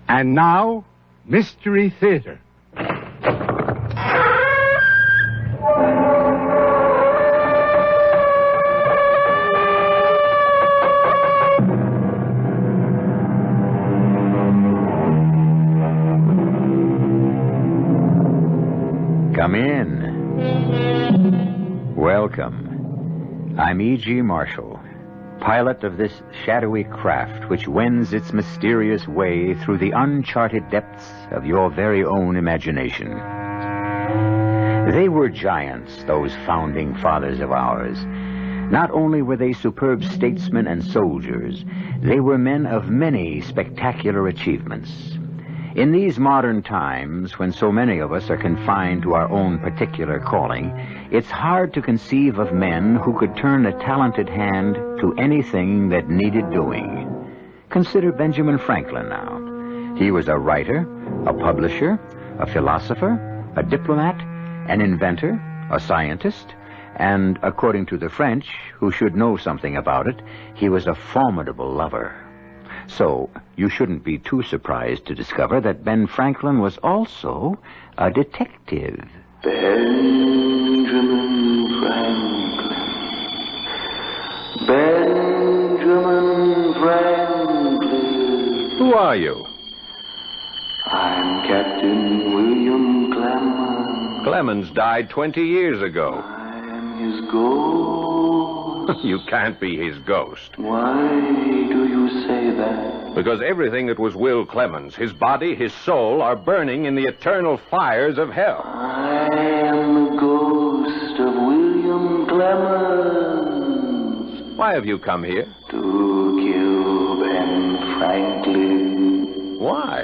And now, Mystery Theater. Come in. Welcome. I'm E.G. Marshall, pilot of this shadowy craft which wends its mysterious way through the uncharted depths of your very own imagination. They were giants, those founding fathers of ours. Not only were they superb statesmen and soldiers, they were men of many spectacular achievements. In these modern times, when so many of us are confined to our own particular calling, it's hard to conceive of men who could turn a talented hand to anything that needed doing. Consider Benjamin Franklin now. He was a writer, a publisher, a philosopher, a diplomat, an inventor, a scientist, and, according to the French, who should know something about it, he was a formidable lover. So, you shouldn't be too surprised to discover that Ben Franklin was also a detective. Benjamin Franklin. Benjamin Franklin. Who are you? I'm Captain William Clemens. Clemens died 20 years ago. I'm his ghost. You can't be his ghost. Why do you say that? Because everything that was Will Clemens, his body, his soul, are burning in the eternal fires of hell. I am the ghost of William Clemens. Why have you come here? To kill Ben Franklin. Why?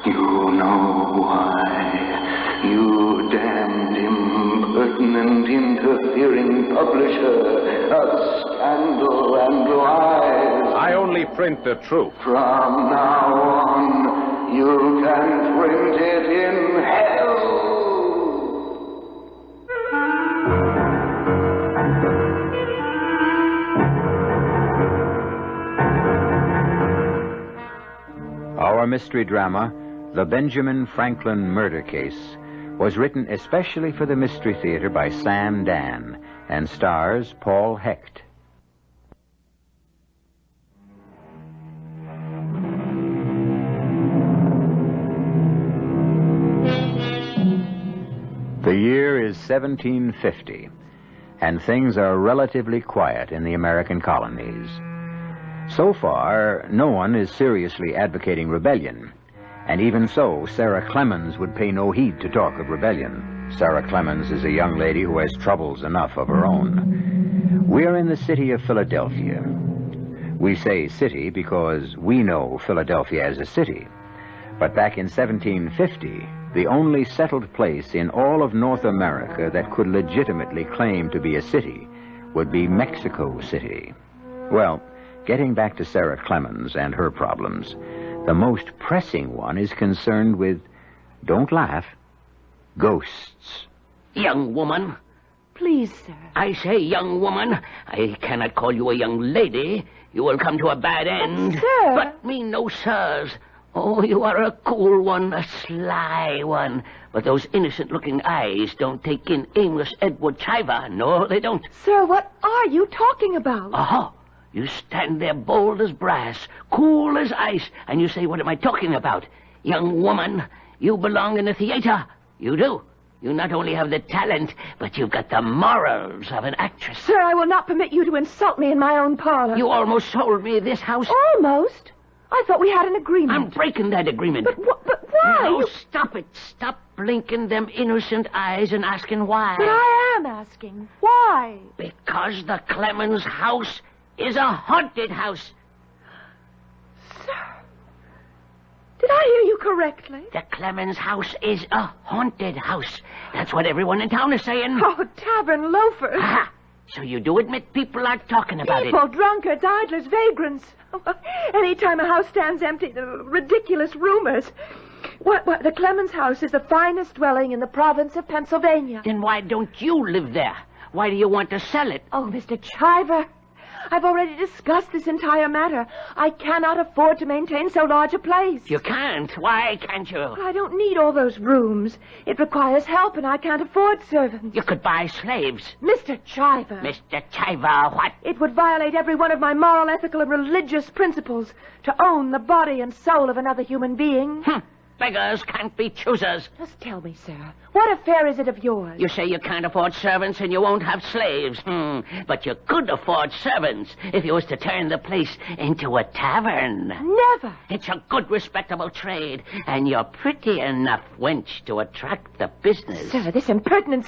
You know why. You damned impertinent, interfering publisher of scandal and lies. I only print the truth. From now on, you can print it in hell. Our mystery drama, The Benjamin Franklin Murder Case, was written especially for the Mystery Theater by Sam Dan and stars Paul Hecht. The year is 1750, and things are relatively quiet in the American colonies. So far, no one is seriously advocating rebellion. And even so, Sarah Clemens would pay no heed to talk of rebellion. Sarah Clemens is a young lady who has troubles enough of her own. We're in the city of Philadelphia. We say city because we know Philadelphia as a city. But back in 1750, the only settled place in all of North America that could legitimately claim to be a city would be Mexico City. Well, getting back to Sarah Clemens and her problems, the most pressing one is concerned with, don't laugh, ghosts. Young woman. Please, sir. I say, young woman, I cannot call you a young lady. You will come to a bad end. But, sir. But me no sirs. Oh, you are a cool one, a sly one. But those innocent-looking eyes don't take in aimless Edward Chiver. No, they don't. Sir, what are you talking about? Uh-huh. You stand there bold as brass, cool as ice, and you say, what am I talking about? Young woman, you belong in the theater. You do. You not only have the talent, but you've got the morals of an actress. Sir, I will not permit you to insult me in my own parlor. You almost sold me this house. Almost? I thought we had an agreement. I'm breaking that agreement. But why? No, stop it. Stop blinking them innocent eyes and asking why. But I am asking. Why? Because the Clemens house is a haunted house. Sir, did I hear you correctly? The Clemens house is a haunted house. That's what everyone in town is saying. Oh, tavern loafers. Aha. So you do admit people are talking about People, drunkards, idlers, vagrants. Anytime a house stands empty, ridiculous rumors. What, the Clemens house is the finest dwelling in the province of Pennsylvania. Then why don't you live there? Why do you want to sell it? Oh, Mr. Chiver, I've already discussed this entire matter. I cannot afford to maintain so large a place. You can't. Why can't you? I don't need all those rooms. It requires help, and I can't afford servants. You could buy slaves. Mr. Chiver. Mr. Chiver, what? It would violate every one of my moral, ethical, and religious principles to own the body and soul of another human being. Beggars can't be choosers. Just tell me, sir, what affair is it of yours? You say you can't afford servants and you won't have slaves. But you could afford servants if you was to turn the place into a tavern. Never. It's a good, respectable trade, and you're pretty enough wench to attract the business. Sir, this impertinence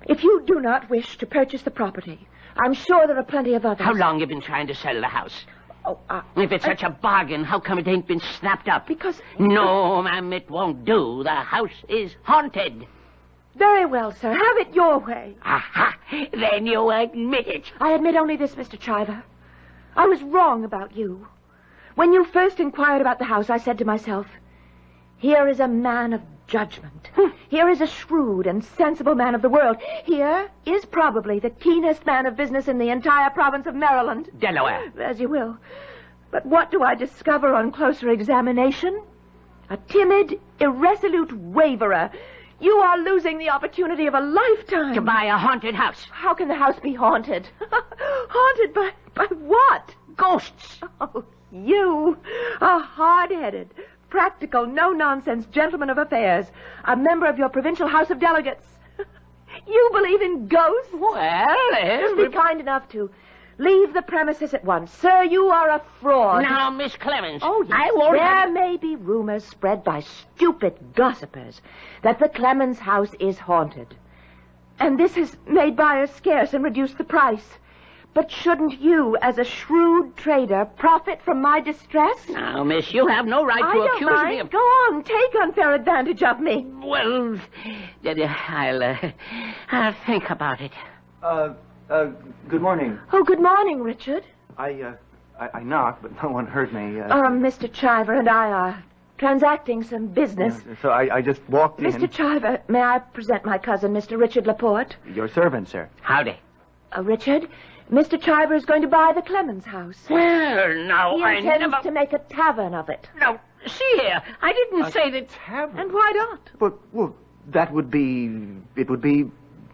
If you do not wish to purchase the property, I'm sure there are plenty of others. How long you been trying to sell the house? Oh, if it's such a bargain, how come it ain't been snapped up? Because... No, ma'am, it won't do. The house is haunted. Very well, sir. Have it your way. Aha! Then you admit it. I admit only this, Mr. Chiver. I was wrong about you. When you first inquired about the house, I said to myself, here is a man of judgment. Here is a shrewd and sensible man of the world. Here is probably the keenest man of business in the entire province of Maryland. Delaware. As you will. But what do I discover on closer examination? A timid, irresolute waverer. You are losing the opportunity of a lifetime. To buy a haunted house. How can the house be haunted? Haunted by what? Ghosts. Oh, you, a hard-headed, practical, no-nonsense gentleman of affairs, a member of your provincial House of Delegates. You believe in ghosts? Well, Be kind enough to leave the premises at once. Sir, you are a fraud. Now, Miss Clemens. Oh, yes. I won't There may be rumors spread by stupid gossipers that the Clemens house is haunted. And this has made buyers scarce and reduced the price. But shouldn't you, as a shrewd trader, profit from my distress? Now, miss, you have no right to accuse me of... Go on, take unfair advantage of me. Well, I'll think about it. Good morning. Oh, good morning, Richard. I knocked, but no one heard me. Mr. Chiver and I are transacting some business. So I just walked in. Mr. Chiver, may I present my cousin, Mr. Richard Laporte? Your servant, sir. Howdy. Richard, Mr. Chiver is going to buy the Clemens house. Well, now, He intends to make a tavern of it. No, see here, I didn't say that... Tavern? And why not? But, well, that would be... It would be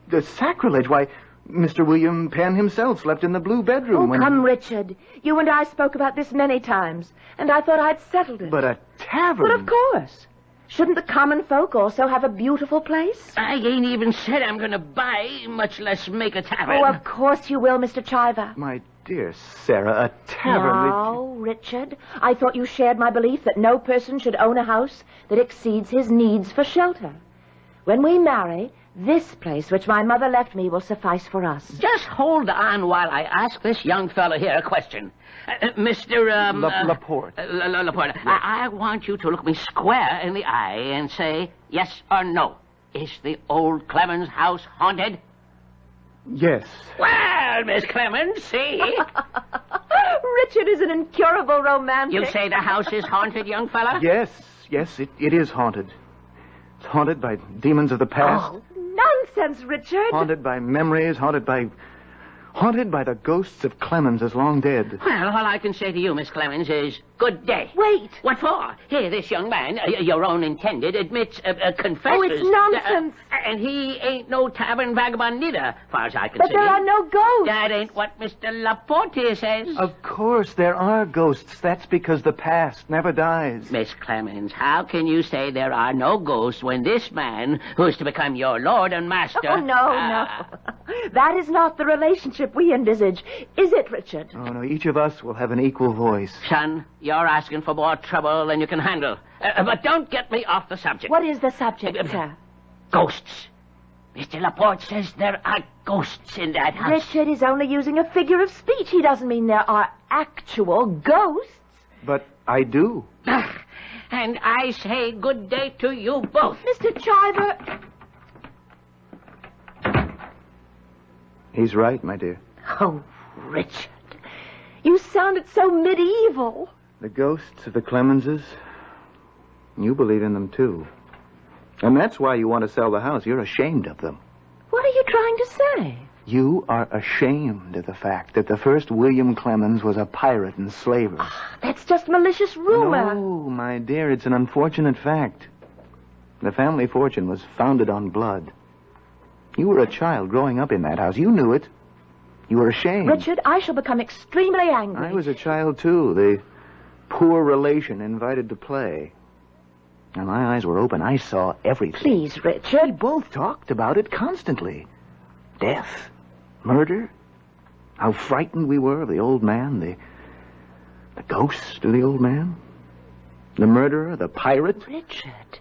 the sacrilege. Why, Mr. William Penn himself slept in the blue bedroom when... Come, Richard. You and I spoke about this many times, and I thought I'd settled it. But a tavern? But of course. Shouldn't the common folk also have a beautiful place? I ain't even said I'm going to buy, much less make a tavern. Oh, of course you will, Mr. Chiver. My dear Sarah, a tavern... No, Richard. I thought you shared my belief that no person should own a house that exceeds his needs for shelter. When we marry, this place which my mother left me will suffice for us. Just hold on while I ask this young fellow here a question. Mr. Laporte. Laporte, yes. I want you to look me square in the eye and say yes or no. Is the old Clemens house haunted? Yes. Well, Miss Clemens, see? Richard is an incurable romantic. You say the house is haunted, young fella? Yes, it is haunted. It's haunted by demons of the past. Oh, nonsense, Richard. Haunted by memories, haunted by the ghosts of Clemens as long dead. Well, all I can say to you, Miss Clemens, is good day. Wait. What for? Here, this young man, your own intended, admits, confesses... Oh, it's nonsense. And he ain't no tavern vagabond neither, far as I can see. But there are no ghosts. That ain't what Mr. Laporte says. Of course, there are ghosts. That's because the past never dies. Miss Clemens, how can you say there are no ghosts when this man, who's to become your lord and master... Oh, no. That is not the relationship we envisage. Is it, Richard? Oh, no, each of us will have an equal voice. Son, you're asking for more trouble than you can handle. But don't get me off the subject. What is the subject, sir? Ghosts. Mr. Laporte says there are ghosts in that house. Richard is only using a figure of speech. He doesn't mean there are actual ghosts. But I do. And I say good day to you both. Mr. Chiver... He's right, my dear. Oh, Richard. You sounded so medieval. The ghosts of the Clemenses, you believe in them, too. And that's why you want to sell the house. You're ashamed of them. What are you trying to say? You are ashamed of the fact that the first William Clemens was a pirate and slaver. That's just malicious rumor. No, my dear, it's an unfortunate fact. The family fortune was founded on blood. You were a child growing up in that house. You knew it. You were ashamed. Richard, I shall become extremely angry. I was a child, too. The poor relation invited to play. And my eyes were open. I saw everything. Please, Richard. We both talked about it constantly. Death, murder, how frightened we were of the old man, the ghost of the old man, the murderer, the pirate. Richard,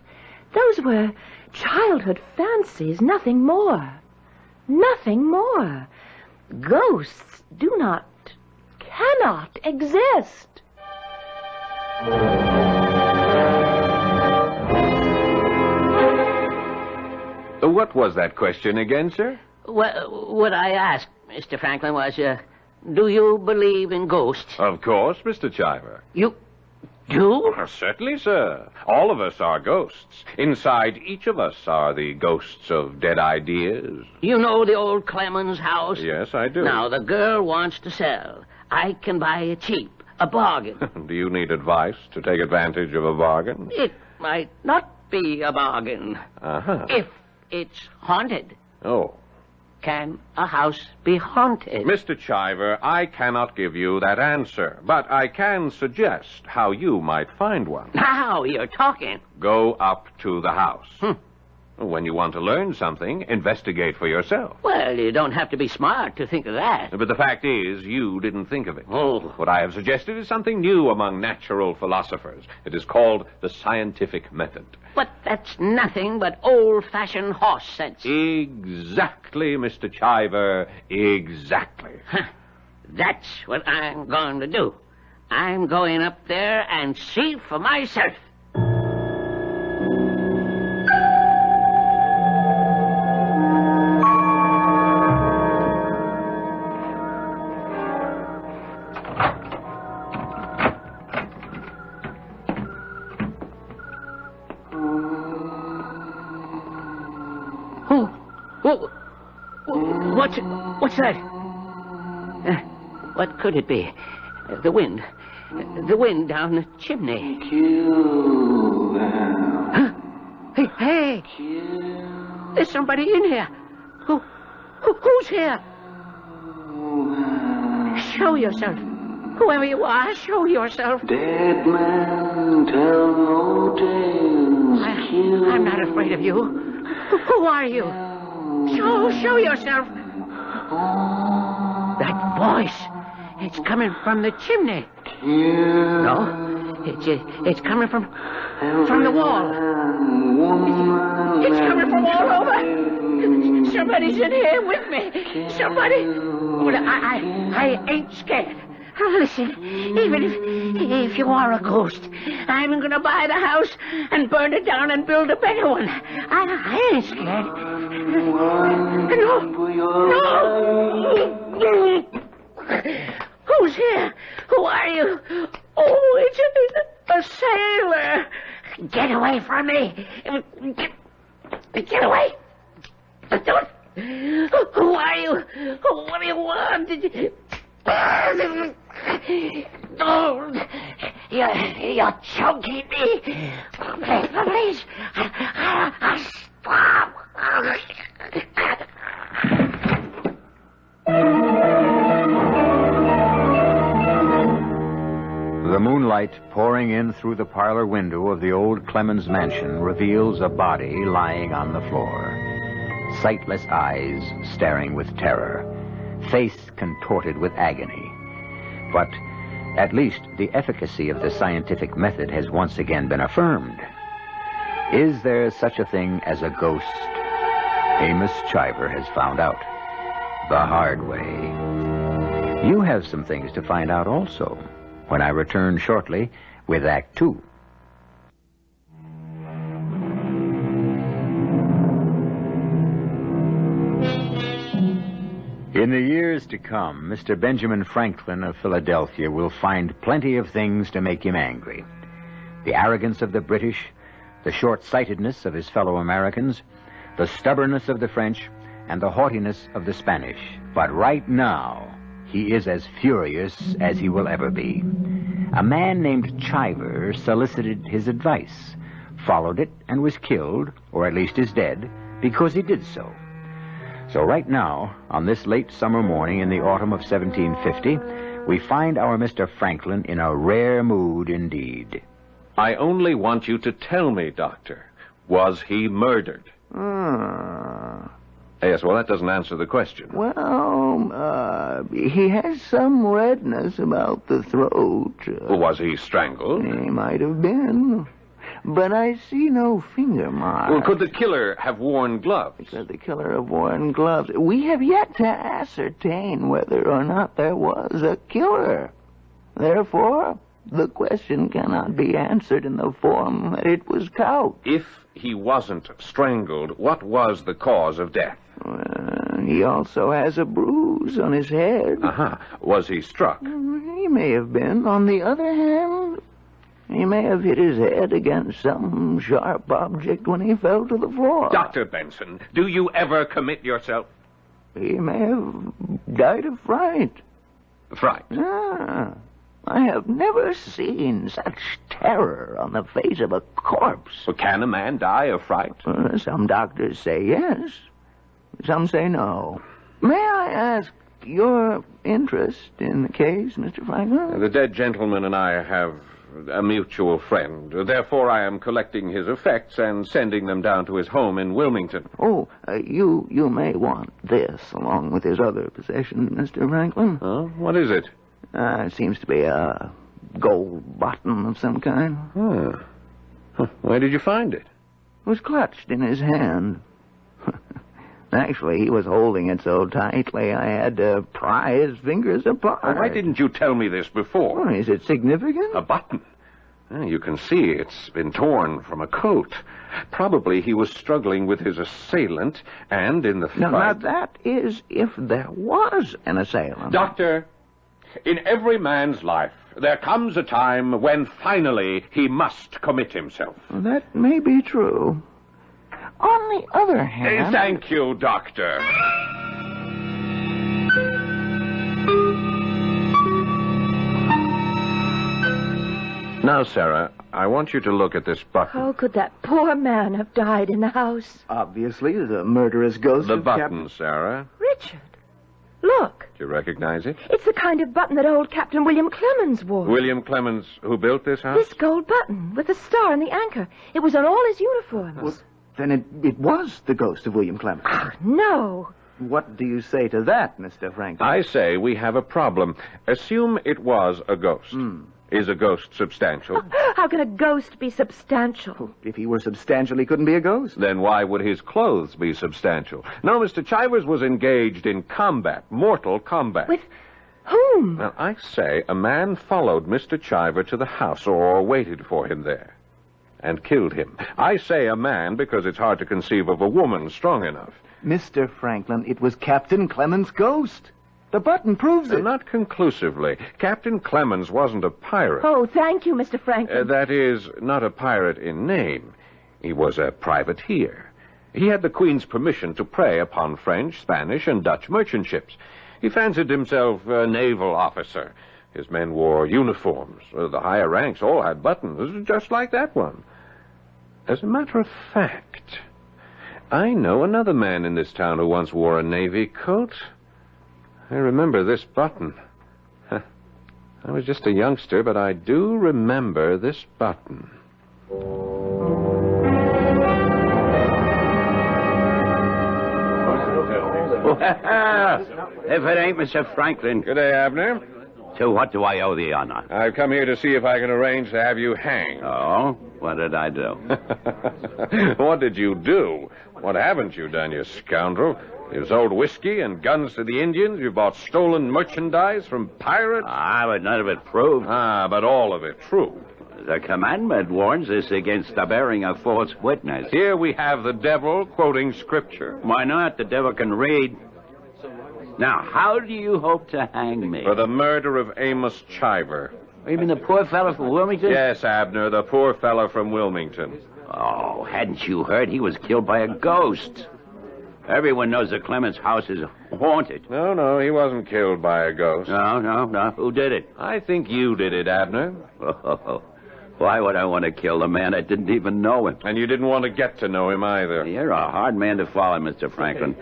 those were childhood fancies, nothing more. Nothing more. Ghosts cannot exist. What was that question again, sir? Well, what I asked, Mr. Franklin, was, do you believe in ghosts? Of course, Mr. Chiver. You do? Certainly, sir. All of us are ghosts. Inside each of us are the ghosts of dead ideas. You know the old Clemens house? Yes, I do. Now, the girl wants to sell. I can buy it cheap. A bargain. Do you need advice to take advantage of a bargain? It might not be a bargain. Uh-huh. If it's haunted. Oh. Can a house be haunted? Mr. Chiver, I cannot give you that answer, but I can suggest how you might find one. Now you're talking. Go up to the house. When you want to learn something, investigate for yourself. Well, you don't have to be smart to think of that. But the fact is, you didn't think of it. Oh. What I have suggested is something new among natural philosophers. It is called the scientific method. But that's nothing but old-fashioned horse sense. Exactly, Mr. Chiver. Exactly. That's what I'm going to do. I'm going up there and see for myself. What's that? What could it be? The wind. The wind down the chimney. Kill them. Huh? Hey! There's somebody in here. Who's here? Show yourself. Whoever you are, show yourself. Dead man tell no tales. I'm not afraid of you. Who are you? Show yourself. That voice. It's coming from the chimney. No, it's coming from the wall. It's coming from all over. Somebody's in here with me. Somebody. Well, I ain't scared. Listen, even if you are a ghost, I'm going to buy the house and burn it down and build a better one. I ain't scared. No. Who's here? Who are you? Oh, it's a sailor. Get away from me. Get away. Don't. Who are you? What do you want? Oh, you're choking me. Please. Stop. The moonlight pouring in through the parlor window of the old Clemens mansion reveals a body lying on the floor. Sightless eyes staring with terror. Face contorted with agony. But at least the efficacy of the scientific method has once again been affirmed. Is there such a thing as a ghost? Amos Chiver has found out. The hard way. You have some things to find out also, when I return shortly with Act 2. In the years to come, Mr. Benjamin Franklin of Philadelphia will find plenty of things to make him angry. The arrogance of the British, the short-sightedness of his fellow Americans, the stubbornness of the French, and the haughtiness of the Spanish. But right now, he is as furious as he will ever be. A man named Chiver solicited his advice, followed it, and was killed, or at least is dead, because he did so. So right now, on this late summer morning in the autumn of 1750, we find our Mr. Franklin in a rare mood indeed. I only want you to tell me, Doctor, was he murdered? Yes, well, that doesn't answer the question. Well, he has some redness about the throat. Was he strangled? He might have been. But I see no finger marks. Well, could the killer have worn gloves? Could the killer have worn gloves? We have yet to ascertain whether or not there was a killer. Therefore, the question cannot be answered in the form that it was couched. If he wasn't strangled, what was the cause of death? He also has a bruise on his head. Was he struck? He may have been. On the other hand, he may have hit his head against some sharp object when he fell to the floor. Dr. Benson, do you ever commit yourself? He may have died of fright. Fright? I have never seen such terror on the face of a corpse. Well, can a man die of fright? Some doctors say yes. Some say no. May I ask your interest in the case, Mr. Franklin? The dead gentleman and I have a mutual friend. Therefore, I am collecting his effects and sending them down to his home in Wilmington. You may want this along with his other possessions, Mr. Franklin. What is it? It seems to be a gold button of some kind. Where did you find it? It was clutched in his hand. Actually, he was holding it so tightly I had to pry his fingers apart. Why didn't you tell me this before? Is it significant? A button. You can see it's been torn from a coat. Probably he was struggling with his assailant, and in the fight... Now, that is if there was an assailant. Doctor, in every man's life, there comes a time when finally he must commit himself. That may be true. On the other hand... Thank you, Doctor. Now, Sarah, I want you to look at this button. How could that poor man have died in the house? Obviously, the murderous ghost The of button, Sarah. Richard, look. Do you recognize it? It's the kind of button that old Captain William Clemens wore. William Clemens, who built this house? This gold button with the star and the anchor. It was on all his uniforms. Well, then it was the ghost of William Clemens. No. What do you say to that, Mr. Franklin? I say we have a problem. Assume it was a ghost. Is a ghost substantial? How can a ghost be substantial? If he were substantial, he couldn't be a ghost. Then why would his clothes be substantial? No, Mr. Chivers was engaged in combat, mortal combat. With whom? Now, I say a man followed Mr. Chiver to the house or waited for him there and killed him. I say a man because it's hard to conceive of a woman strong enough. Mr. Franklin, it was Captain Clemens' ghost. The button proves it. Not conclusively. Captain Clemens wasn't a pirate. Oh, thank you, Mr. Franklin. That is, not a pirate in name. He was a privateer. He had the Queen's permission to prey upon French, Spanish, and Dutch merchant ships. He fancied himself a naval officer. His men wore uniforms. The higher ranks all had buttons, just like that one. As a matter of fact, I know another man in this town who once wore a navy coat. I remember this button. I was just a youngster, but I do remember this button. If it ain't Mr. Franklin. Good day, Abner. To what do I owe the honor? I've come here to see if I can arrange to have you hanged. Oh? What did I do? What did you do? What haven't you done, you scoundrel? You've sold whiskey and guns to the Indians. You bought stolen merchandise from pirates. But none of it proved. But all of it true. The commandment warns us against the bearing of false witness. Here we have the devil quoting scripture. Why not? The devil can read. Now, how do you hope to hang me? For the murder of Amos Chiver. You mean the poor fellow from Wilmington? Yes, Abner, the poor fellow from Wilmington. Oh, hadn't you heard? He was killed by a ghost. Everyone knows that Clemens' house is haunted. No, he wasn't killed by a ghost. No. Who did it? I think you did it, Abner. Oh, why would I want to kill the man? I didn't even know him. And you didn't want to get to know him either. You're a hard man to follow, Mr. Franklin.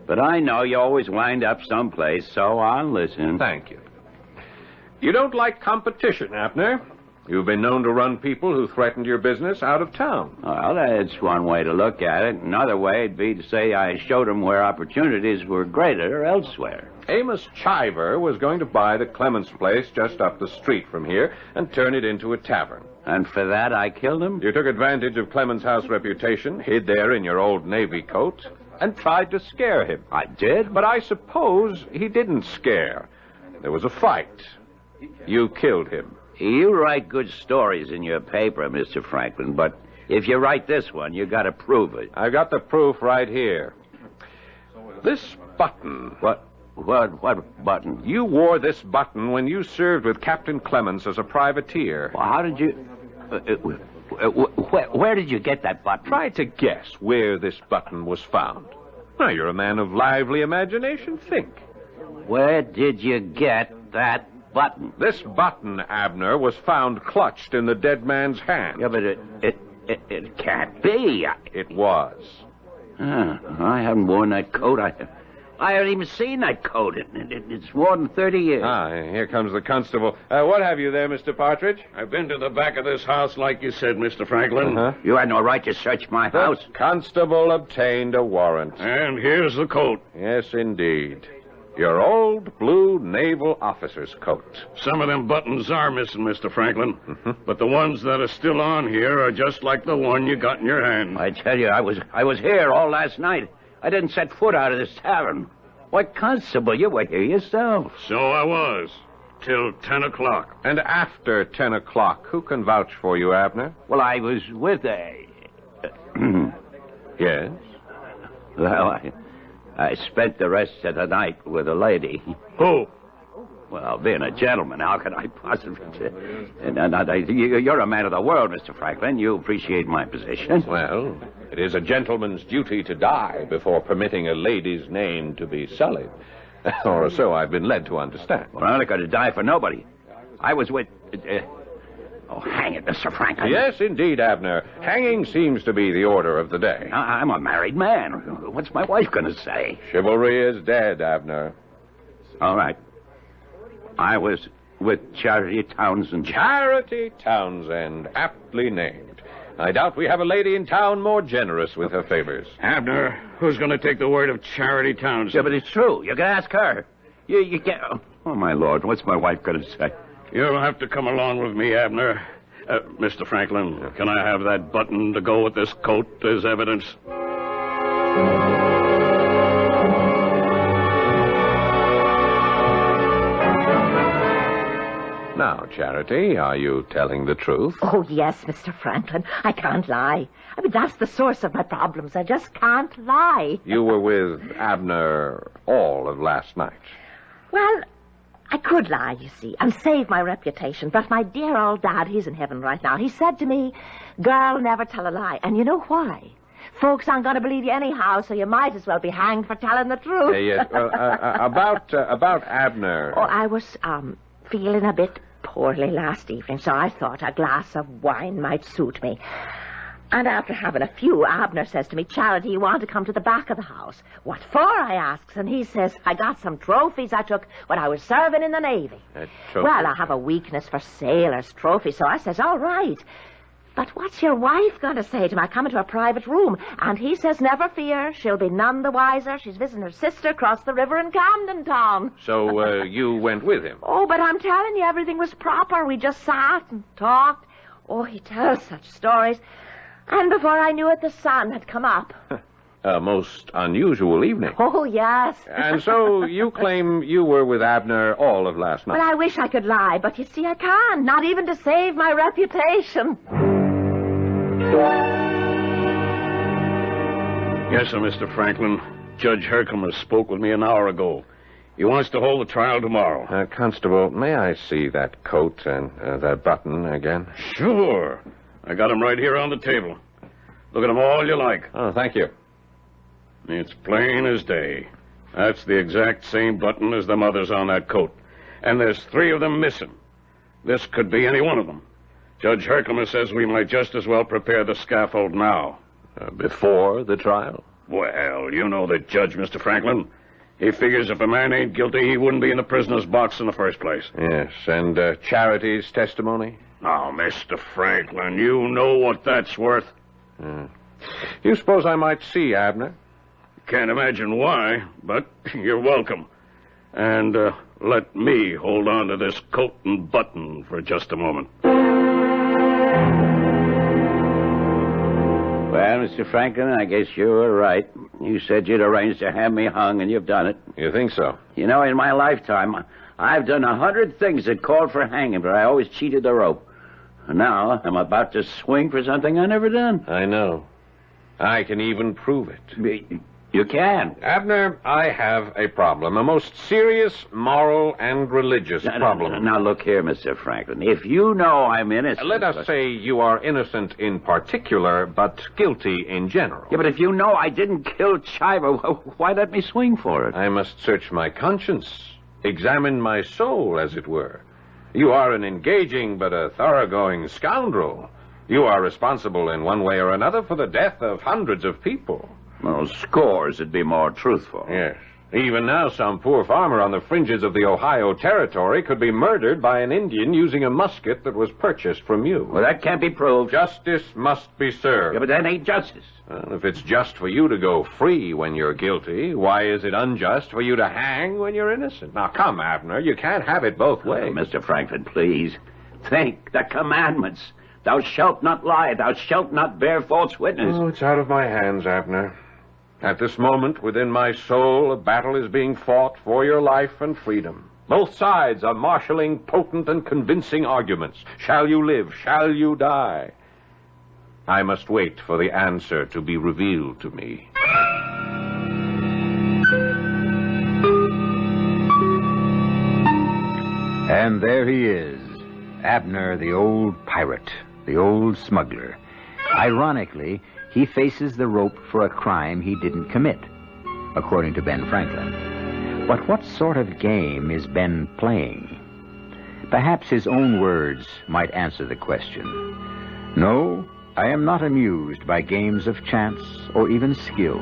But I know you always wind up someplace, so I'll listen. Thank you. You don't like competition, Abner. You've been known to run people who threatened your business out of town. Well, that's one way to look at it. Another way would be to say I showed them where opportunities were greater elsewhere. Amos Chiver was going to buy the Clemens place just up the street from here and turn it into a tavern. And for that, I killed him? You took advantage of Clemens' house reputation, hid there in your old Navy coat, and tried to scare him. I did? But I suppose he didn't scare. There was a fight. You killed him. You write good stories in your paper, Mr. Franklin, but if you write this one, you got to prove it. I've got the proof right here. This button. What button? You wore this button when you served with Captain Clemens as a privateer. Well, how did you... where did you get that button? Try to guess where this button was found. Now, you're a man of lively imagination. Think. Where did you get that button? This button, Abner, was found clutched in the dead man's hand. Yeah, but it can't be. It was. I haven't worn that coat. I haven't even seen that coat. It's more than 30 years. Here comes the constable. What have you there, Mr. Partridge? I've been to the back of this house like you said, Mr. Franklin. You had no right to search my house. The constable obtained a warrant. And here's the coat. Yes, indeed. Your old blue naval officer's coat. Some of them buttons are missing, Mr. Franklin. But the ones that are still on here are just like the one you got in your hand. I tell you, I was here all last night. I didn't set foot out of this tavern. Why, Constable, you were here yourself. So I was. Till 10 o'clock. And after 10 o'clock, who can vouch for you, Abner? Well, I was with Yes? Well, I spent the rest of the night with a lady. Who? Well, being a gentleman, how can I possibly... You're a man of the world, Mr. Franklin. You appreciate my position. Well, it is a gentleman's duty to die before permitting a lady's name to be sullied. Or so I've been led to understand. Well, I'm not going to die for nobody. I was with... Oh, hang it, Mr. Franklin. Yes, indeed, Abner. Hanging seems to be the order of the day. I'm a married man. What's my wife going to say? Chivalry is dead, Abner. All right. I was with Charity Townsend. Charity Townsend, aptly named. I doubt we have a lady in town more generous with her favors. Abner, who's going to take the word of Charity Townsend? Yeah, but it's true. You can ask her. You can't... Oh, my Lord, what's my wife going to say? You'll have to come along with me, Abner. Mr. Franklin, can I have that button to go with this coat as evidence? Now, Charity, are you telling the truth? Oh, yes, Mr. Franklin. I can't lie. I mean, that's the source of my problems. I just can't lie. You were with Abner all of last night. Well, I could lie, you see, and save my reputation. But my dear old dad, he's in heaven right now. He said to me, girl, never tell a lie. And you know why? Folks aren't going to believe you anyhow, so you might as well be hanged for telling the truth. Yes. About Abner. Oh, I was feeling a bit poorly last evening, so I thought a glass of wine might suit me. And after having a few, Abner says to me, Charity, you want to come to the back of the house? What for, I asks, and he says, I got some trophies I took when I was serving in the Navy. Well, I have a weakness for sailors' trophies, so I says, all right. But what's your wife going to say to me? I come into a private room, and he says, never fear, she'll be none the wiser. She's visiting her sister across the river in Camden Town. So, you went with him? Oh, but I'm telling you, everything was proper. We just sat and talked. Oh, he tells such stories. And before I knew it, the sun had come up. A most unusual evening. Oh, yes. And so you claim you were with Abner all of last night? Well, I wish I could lie, but you see, I can't. Not even to save my reputation. Yes, sir, Mr. Franklin. Judge Herkimer spoke with me an hour ago. He wants to hold the trial tomorrow. Constable, may I see that coat and that button again? Sure. I got them right here on the table. Look at them all you like. Oh, thank you. It's plain as day. That's the exact same button as the mother's on that coat. And there's 3 of them missing. This could be any one of them. Judge Herkimer says we might just as well prepare the scaffold now. Before the trial? Well, you know the judge, Mr. Franklin. He figures if a man ain't guilty, he wouldn't be in the prisoner's box in the first place. Yes, and Charity's testimony? Now, Mr. Franklin, you know what that's worth. You suppose I might see Abner? Can't imagine why, but you're welcome. And let me hold on to this coat and button for just a moment. Well, Mr. Franklin, I guess you were right. You said you'd arranged to have me hung, and you've done it. You think so? You know, in my lifetime, I've done 100 things that called for hanging, but I always cheated the rope. And now I'm about to swing for something I never done. I know. I can even prove it. You can. Abner, I have a problem. A most serious moral and religious problem. Now, look here, Mr. Franklin. If you know I'm innocent... Let us say you are innocent in particular, but guilty in general. Yeah, but if you know I didn't kill Chiver, why let me swing for it? I must search my conscience. Examine my soul, as it were. You are an engaging but a thoroughgoing scoundrel. You are responsible in one way or another for the death of hundreds of people. Well, scores would be more truthful. Yes. Even now, some poor farmer on the fringes of the Ohio Territory could be murdered by an Indian using a musket that was purchased from you. Well, that can't be proved. Justice must be served. Yeah, but that ain't justice. Well, if it's just for you to go free when you're guilty, why is it unjust for you to hang when you're innocent? Now, come, Abner, you can't have it both ways. Mr. Franklin, please. Think the commandments. Thou shalt not lie. Thou shalt not bear false witness. Oh, it's out of my hands, Abner. At this moment, within my soul, a battle is being fought for your life and freedom. Both sides are marshaling potent and convincing arguments. Shall you live? Shall you die? I must wait for the answer to be revealed to me. And there he is, Abner, the old pirate, the old smuggler. Ironically, he faces the rope for a crime he didn't commit, according to Ben Franklin. But what sort of game is Ben playing? Perhaps his own words might answer the question. No, I am not amused by games of chance or even skill.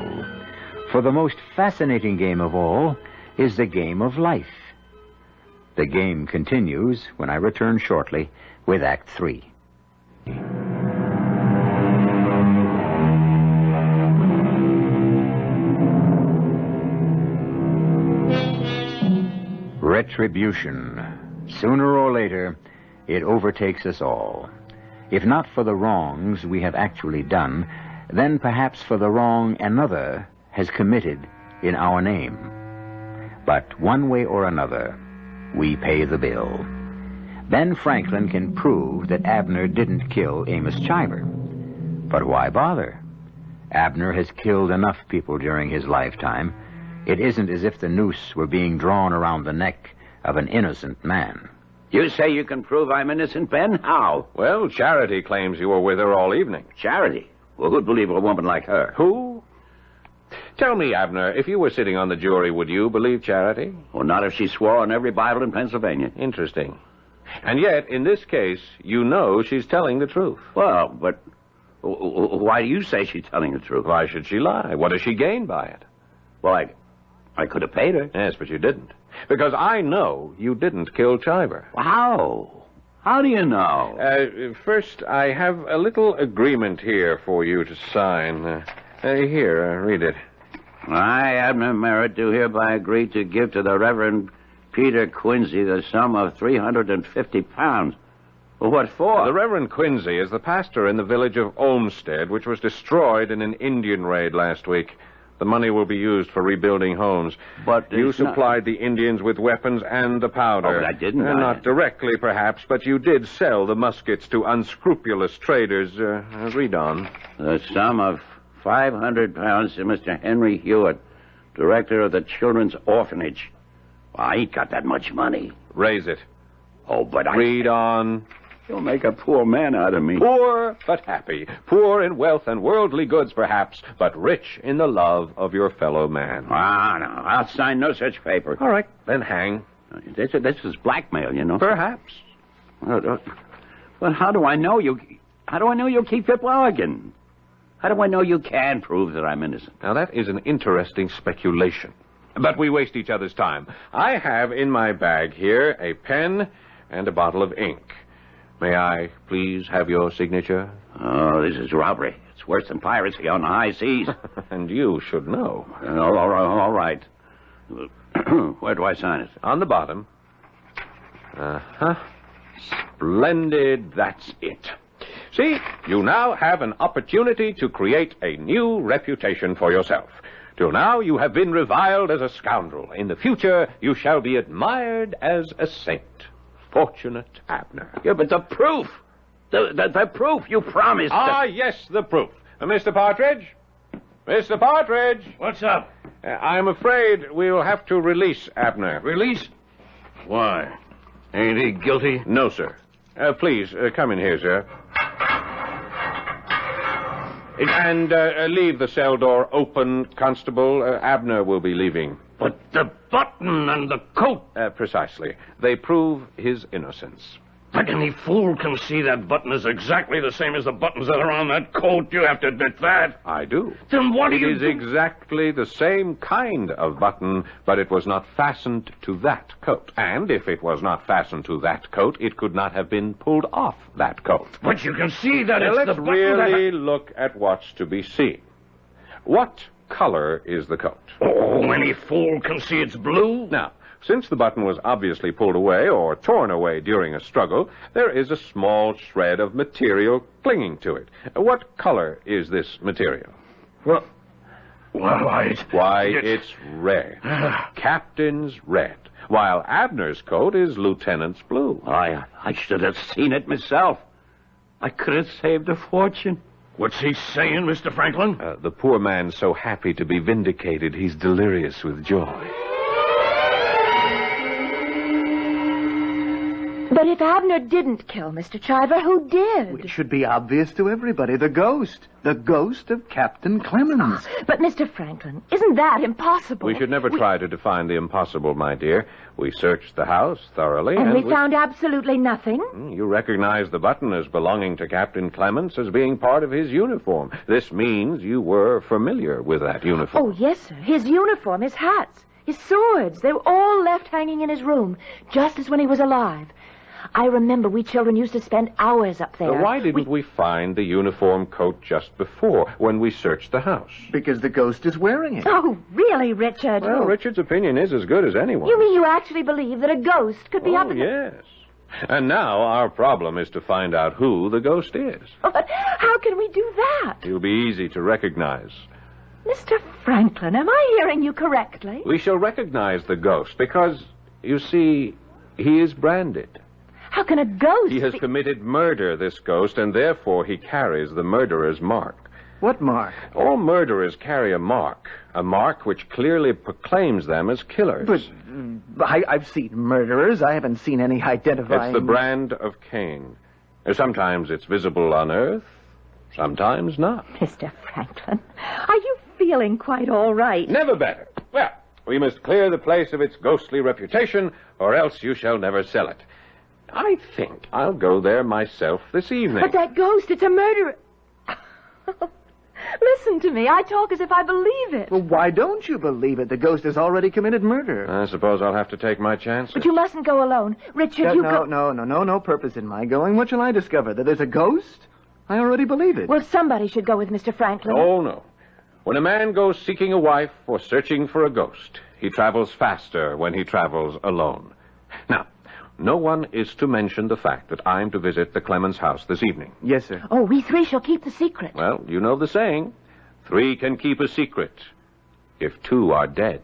For the most fascinating game of all is the game of life. The game continues when I return shortly with Act 3. Retribution. Sooner or later, it overtakes us all. If not for the wrongs we have actually done, then perhaps for the wrong another has committed in our name. But one way or another, we pay the bill. Ben Franklin can prove that Abner didn't kill Amos Chiver. But why bother? Abner has killed enough people during his lifetime. It isn't as if the noose were being drawn around the neck of an innocent man. You say you can prove I'm innocent, Ben? How? Well, Charity claims you were with her all evening. Charity? Well, who'd believe a woman like her? Who? Tell me, Abner, if you were sitting on the jury, would you believe Charity? Well, not if she swore on every Bible in Pennsylvania. Interesting. And yet, in this case, you know she's telling the truth. Well, but why do you say she's telling the truth? Why should she lie? What does she gain by it? Well, I could have paid her. Yes, but you didn't. Because I know you didn't kill Chiver. How? How do you know? First, I have a little agreement here for you to sign. Here, read it. I, Abner Merritt, do hereby agree to give to the Reverend Peter Quincy the sum of £350. Well, what for? The Reverend Quincy is the pastor in the village of Olmsted, which was destroyed in an Indian raid last week. The money will be used for rebuilding homes. But you supplied the Indians with weapons and the powder. Oh, but I didn't. Not directly, perhaps, but you did sell the muskets to unscrupulous traders. Read on. The sum of £500 to Mr. Henry Hewitt, director of the Children's Orphanage. Well, I ain't got that much money. Raise it. Oh, but Read on. You'll make a poor man out of me. Poor but happy. Poor in wealth and worldly goods, perhaps, but rich in the love of your fellow man. Ah, no, I'll sign no such paper. All right, then hang. This is blackmail, you know. Perhaps. Well, how do I know you? How do I know you'll keep your bargain? How do I know you can prove that I'm innocent? Now, that is an interesting speculation. But we waste each other's time. I have in my bag here a pen and a bottle of ink. May I please have your signature? Oh, this is robbery. It's worse than piracy on the high seas. And you should know. All right. Where do I sign it? On the bottom. Uh-huh. Splendid. That's it. See, you now have an opportunity to create a new reputation for yourself. Till now, you have been reviled as a scoundrel. In the future, you shall be admired as a saint. Fortunate Abner. Yeah, but the proof. The proof you promised. Ah, yes, the proof. Mr. Partridge? Mr. Partridge? What's up? I'm afraid we'll have to release Abner. Release? Why? Ain't he guilty? No, sir. Please, come in here, sir. And leave the cell door open, Constable. Abner will be leaving. But the button and the coat. Precisely. They prove his innocence. But any fool can see that button is exactly the same as the buttons that are on that coat. You have to admit that. I do. Then what do you do? It is exactly the same kind of button, but it was not fastened to that coat. And if it was not fastened to that coat, it could not have been pulled off that coat. But you can see that it's let's the button really look at what's to be seen. What color is the coat? Oh, any fool can see it's blue. Now, since the button was obviously pulled away or torn away during a struggle, there is a small shred of material clinging to it. What color is this material? Well, it's red. Captain's red. While Abner's coat is lieutenant's blue. I should have seen it myself. I could have saved a fortune. What's he saying, Mr. Franklin? The poor man's so happy to be vindicated, he's delirious with joy. But if Abner didn't kill Mr. Chiver, who did? It should be obvious to everybody. The ghost. The ghost of Captain Clemens. But, Mr. Franklin, isn't that impossible? We should never try to define the impossible, my dear. We searched the house thoroughly. And we found absolutely nothing? You recognize the button as belonging to Captain Clemens as being part of his uniform. This means you were familiar with that uniform. Oh, yes, sir. His uniform, his hats, his swords, they were all left hanging in his room, just as when he was alive. I remember we children used to spend hours up there. Why didn't we find the uniform coat just before, when we searched the house? Because the ghost is wearing it. Oh, really, Richard? Well, Richard's opinion is as good as anyone. You mean you actually believe that a ghost could be up in yes. And now our problem is to find out who the ghost is. But how can we do that? He'll be easy to recognize. Mr. Franklin, am I hearing you correctly? We shall recognize the ghost because, you see, he is branded. How can a ghost He has committed murder, this ghost, and therefore he carries the murderer's mark. What mark? All murderers carry a mark which clearly proclaims them as killers. But I've seen murderers. I haven't seen any identifying... It's the brand of Cain. Sometimes it's visible on Earth, sometimes not. Mr. Franklin, are you feeling quite all right? Never better. Well, we must clear the place of its ghostly reputation, or else you shall never sell it. I think I'll go there myself this evening. But that ghost, it's a murderer. Listen to me. I talk as if I believe it. Well, why don't you believe it? The ghost has already committed murder. I suppose I'll have to take my chances. But you mustn't go alone. Richard, you go... No purpose in my going. What shall I discover? That there's a ghost? I already believe it. Well, somebody should go with Mr. Franklin. Oh, no. When a man goes seeking a wife or searching for a ghost, he travels faster when he travels alone. Now, no one is to mention the fact that I'm to visit the Clemens house this evening. Yes, sir. Oh, we three shall keep the secret. Well, you know the saying. 3 can keep a secret if 2 are dead.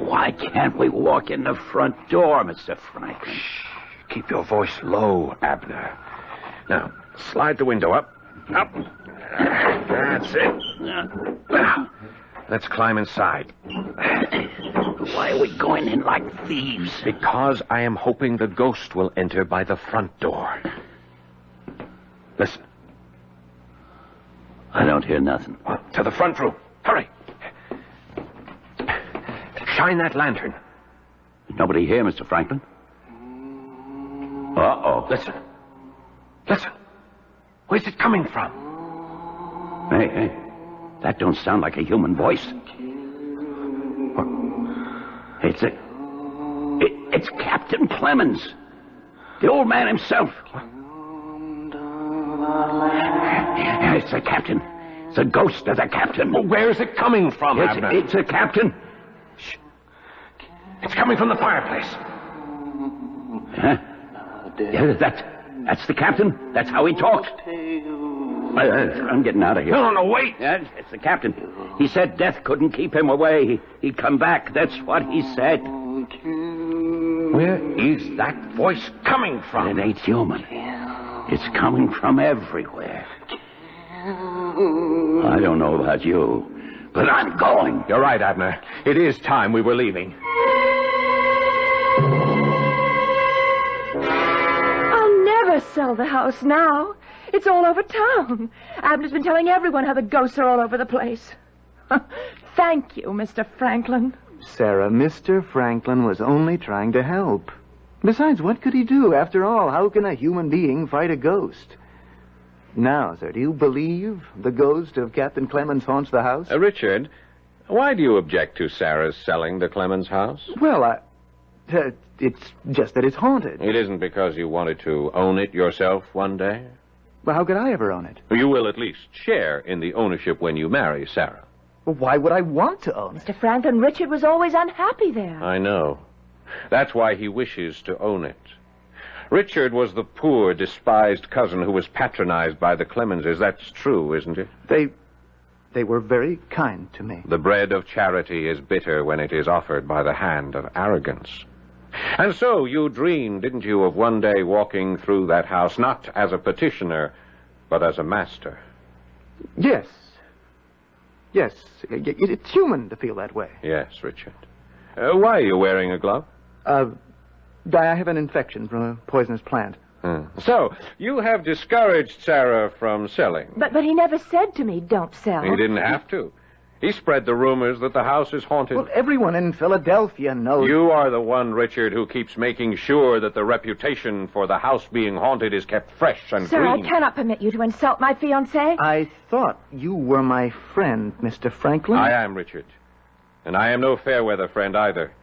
Why can't we walk in the front door, Mr. Franklin? Shh. Keep your voice low, Abner. Now, slide the window up. Up. That's it. Let's climb inside. Why are we going in like thieves? Because I am hoping the ghost will enter by the front door. Listen. I don't hear nothing. To the front room. Hurry. Shine that lantern. There's nobody here, Mr. Franklin. Uh-oh. Listen. Listen. Where's it coming from? Hey. That don't sound like a human voice. It's Captain Clemens. The old man himself. It's the captain. It's the ghost of the captain. Well, where is it coming from, Abner? It's the captain. Shh. It's coming from the fireplace. Huh? Yeah, that's the captain. That's how he talks. I'm getting out of here. No, wait. Yeah, it's the captain. He said death couldn't keep him away. He'd come back. That's what he said. Where is that voice coming from? It ain't human. It's coming from everywhere. I don't know about you, but I'm going. You're right, Abner. It is time we were leaving. I'll never sell the house now. It's all over town. Abner's been telling everyone how the ghosts are all over the place. Thank you, Mr. Franklin. Sarah, Mr. Franklin was only trying to help. Besides, what could he do? After all, how can a human being fight a ghost? Now, sir, do you believe the ghost of Captain Clemens haunts the house? Richard, why do you object to Sarah's selling the Clemens house? Well, it's just that it's haunted. It isn't because you wanted to own it yourself one day? Well, how could I ever own it? You will at least share in the ownership when you marry Sarah. Well, why would I want to own it? Mr. Franklin, Richard was always unhappy there. I know. That's why he wishes to own it. Richard was the poor, despised cousin who was patronized by the Clemenses. That's true, isn't it? They were very kind to me. The bread of charity is bitter when it is offered by the hand of arrogance. And so you dreamed, didn't you, of one day walking through that house, not as a petitioner, but as a master. Yes. Yes, it's human to feel that way. Yes, Richard. Why are you wearing a glove? I have an infection from a poisonous plant. So, you have discouraged Sarah from selling. But he never said to me, don't sell. He didn't have to. He spread the rumors that the house is haunted. Well, everyone in Philadelphia knows. You are the one, Richard, who keeps making sure that the reputation for the house being haunted is kept fresh and Sir, green. I cannot permit you to insult my fiancé. I thought you were my friend, Mr. Franklin. I am, Richard. And I am no fair-weather friend either.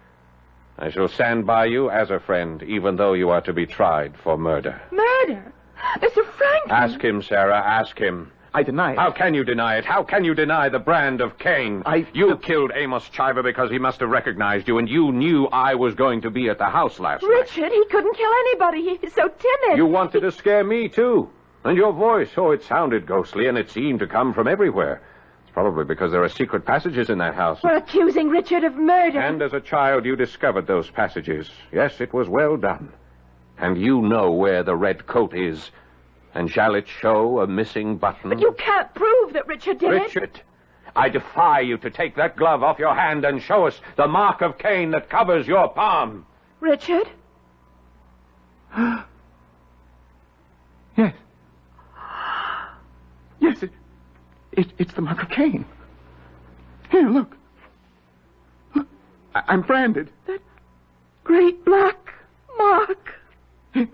I shall stand by you as a friend, even though you are to be tried for murder. Murder? Mr. Franklin! Ask him, Sarah, ask him. I deny it. How can you deny it? How can you deny the brand of Cain? You killed Amos Chiver because he must have recognized you, and you knew I was going to be at the house last night. Richard, he couldn't kill anybody. He's so timid. You wanted to scare me, too. And your voice, it sounded ghostly, and it seemed to come from everywhere. It's probably because there are secret passages in that house. We're accusing Richard of murder. And as a child, you discovered those passages. Yes, it was well done. And you know where the red coat is. And shall it show a missing button? But you can't prove that Richard did it. Richard, I defy you to take that glove off your hand and show us the mark of Cain that covers your palm. Richard? Yes. Yes, it's the mark of Cain. Here, look. Look, I'm branded. That great black mark. It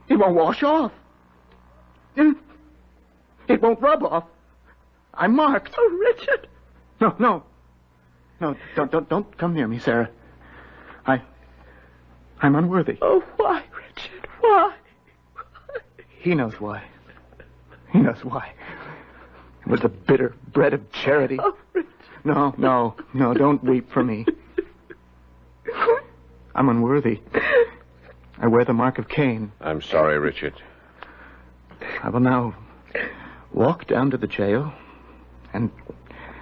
won't wash off. It won't rub off. I'm marked. Oh, Richard. No, don't come near me, Sarah. I'm unworthy. Oh, why, Richard? Why? He knows why. He knows why. It was the bitter bread of charity. Oh, Richard. No, don't weep for me. I'm unworthy. I wear the mark of Cain. I'm sorry, Richard. I will now walk down to the jail and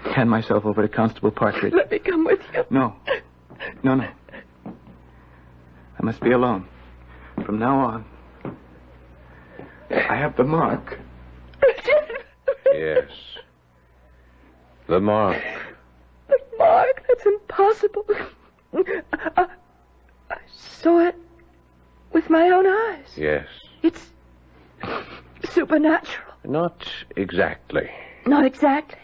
hand myself over to Constable Partridge. Let me come with you. No. I must be alone. From now on, I have the mark. Richard. Yes. The mark. Mark, that's impossible. I saw it with my own eyes. Yes. It's supernatural. Not exactly. Not exactly.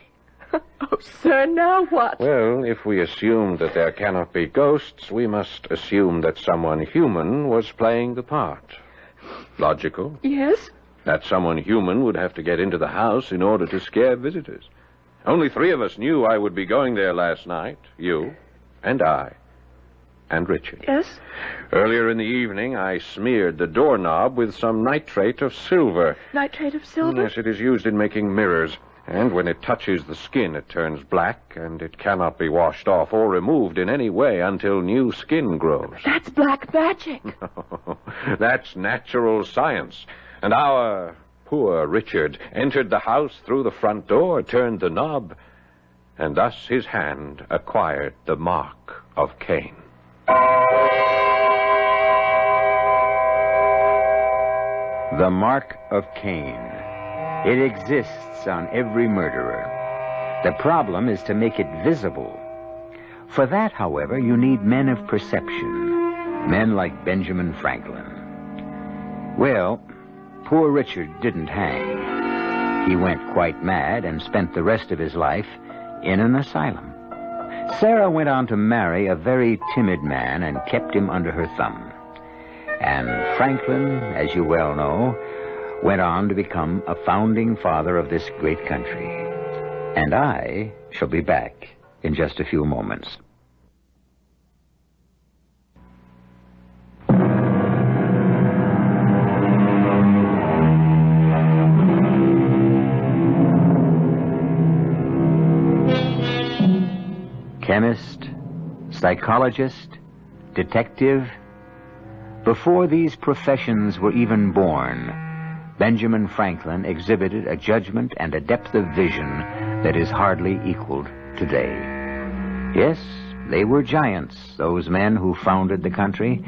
Oh, sir, now what? Well, if we assume that there cannot be ghosts, we must assume that someone human was playing the part. Logical? Yes? That someone human would have to get into the house in order to scare visitors. Only 3 of us knew I would be going there last night. You, and I, and Richard. Yes? Earlier in the evening, I smeared the doorknob with some nitrate of silver. Nitrate of silver? Yes, it is used in making mirrors. And when it touches the skin, it turns black, and it cannot be washed off or removed in any way until new skin grows. That's black magic. That's natural science. And our poor Richard entered the house through the front door, turned the knob, and thus his hand acquired the mark of Cain. The mark of Cain. It exists on every murderer. The problem is to make it visible. For that, however, you need men of perception, men like Benjamin Franklin. Well, poor Richard didn't hang. He went quite mad and spent the rest of his life in an asylum. Sarah went on to marry a very timid man and kept him under her thumb. And Franklin, as you well know, went on to become a founding father of this great country. And I shall be back in just a few moments. Chemist, psychologist, detective. Before these professions were even born, Benjamin Franklin exhibited a judgment and a depth of vision that is hardly equaled today. Yes, they were giants, those men who founded the country,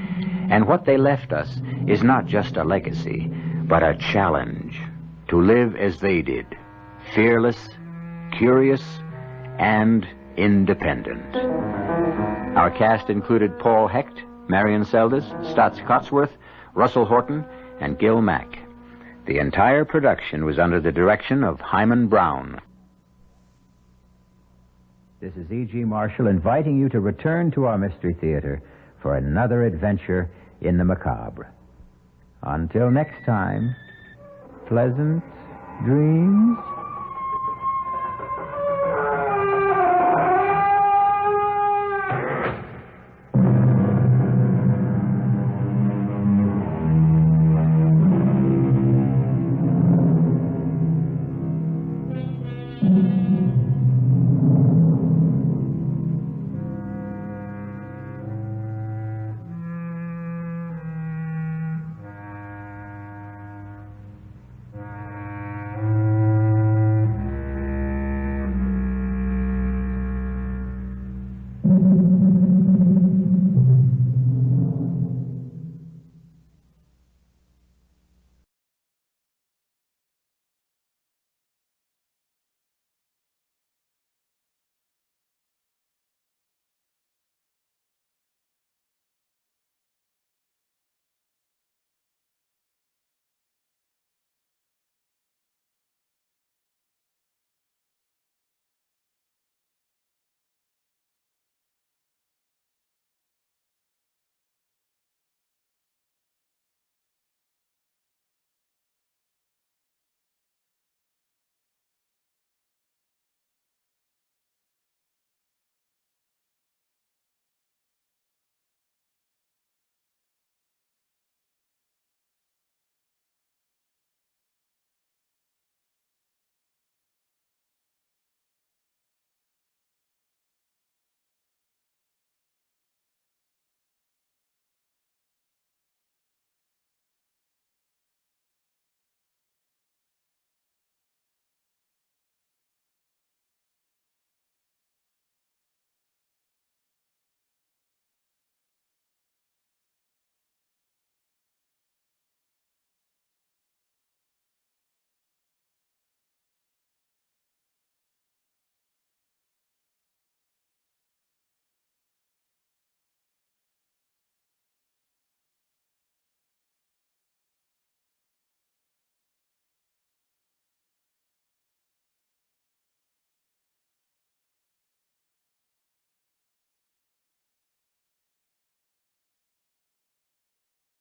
and what they left us is not just a legacy, but a challenge to live as they did, fearless, curious, and independent. Our cast included Paul Hecht, Marion Seldes, Stotts Cotsworth, Russell Horton, and Gil Mack. The entire production was under the direction of Himan Brown. This is E.G. Marshall inviting you to return to our Mystery Theater for another adventure in the macabre. Until next time, pleasant dreams.